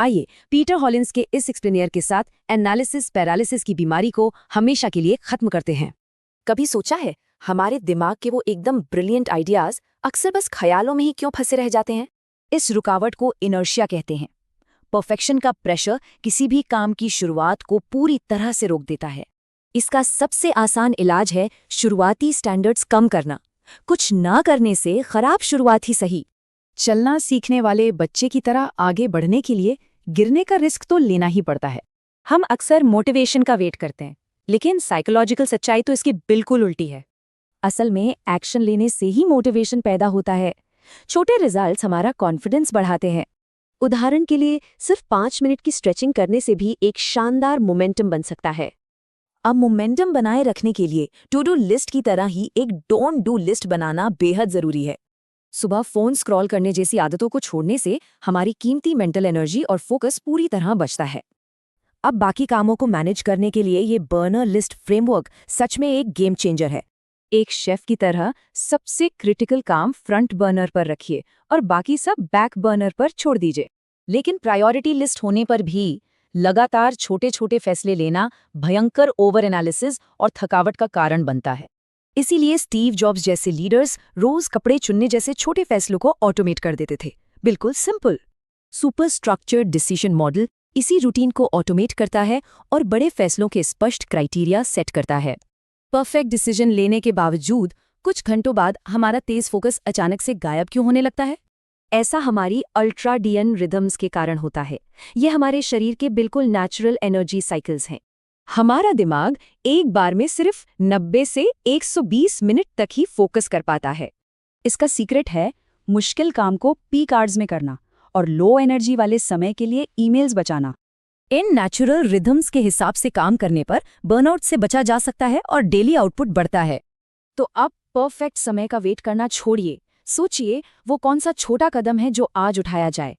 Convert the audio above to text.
आइए पीटर हॉलिन्स के इस एक्सप्लेनियर के साथ एनालिसिस पैरालिसिस की बीमारी को हमेशा के लिए खत्म करते हैं। कभी सोचा है हमारे दिमाग के वो एकदम ब्रिलियंट आइडियाज अक्सर बस ख्यालों में ही क्यों फंसे रह जाते हैं? इस रुकावट को इनर्शिया कहते हैं। परफेक्शन का प्रेशर किसी भी काम की शुरुआत को पूरी तरह से रोक देता है। इसका सबसे आसान इलाज है शुरुआती स्टैंडर्ड्स कम करना। कुछ ना करने से खराब शुरुआत ही सही। चलना सीखने वाले बच्चे की तरह आगे बढ़ने के लिए गिरने का रिस्क तो लेना ही पड़ता है। हम अक्सर मोटिवेशन का वेट करते हैं, लेकिन साइकोलॉजिकल सच्चाई तो इसकी बिल्कुल उल्टी है। असल में एक्शन लेने से ही मोटिवेशन पैदा होता है। छोटे रिजल्ट्स हमारा कॉन्फिडेंस बढ़ाते हैं। उदाहरण के लिए सिर्फ 5 मिनट की स्ट्रेचिंग करने से भी एक शानदार मोमेंटम बन सकता है। अब मोमेंटम बनाए रखने के लिए टू डू लिस्ट की तरह ही एक डोंट डू लिस्ट बनाना बेहद जरूरी है। सुबह फोन स्क्रॉल करने जैसी आदतों को छोड़ने से हमारी कीमती मेंटल एनर्जी और फोकस पूरी तरह बचता है। अब बाकी कामों को मैनेज करने के लिए ये बर्नर लिस्ट फ्रेमवर्क सच में एक गेम चेंजर है। एक शेफ की तरह सबसे क्रिटिकल काम फ्रंट बर्नर पर रखिए और बाकी सब बैक बर्नर पर छोड़ दीजिए। लेकिन प्रायोरिटी लिस्ट होने पर भी लगातार छोटे छोटे फैसले लेना भयंकर ओवर एनालिसिस और थकावट का कारण बनता है। इसीलिए स्टीव जॉब्स जैसे लीडर्स रोज कपड़े चुनने जैसे छोटे फैसलों को ऑटोमेट कर देते थे। बिल्कुल simple. Super structured decision model इसी रूटीन को ऑटोमेट करता है और बड़े फैसलों के स्पष्ट क्राइटेरिया सेट करता है। परफेक्ट डिसीजन लेने के बावजूद कुछ घंटों बाद हमारा तेज फोकस अचानक से गायब क्यों होने लगता है? ऐसा हमारी अल्ट्राडियन रिदम्स के कारण होता है। ये हमारे शरीर के बिल्कुल नेचुरल एनर्जी साइकिल्स हैं। हमारा दिमाग एक बार में सिर्फ 90 से 120 मिनट तक ही फोकस कर पाता है। इसका सीक्रेट है मुश्किल काम को पीक आवर्स में करना और लो एनर्जी वाले समय के लिए ईमेल्स बचाना। इन नेचुरल रिदम्स के हिसाब से काम करने पर बर्नआउट से बचा जा सकता है और डेली आउटपुट बढ़ता है। तो अब परफेक्ट समय का वेट करना छोड़िए। सोचिए वो कौन सा छोटा कदम है जो आज उठाया जाए।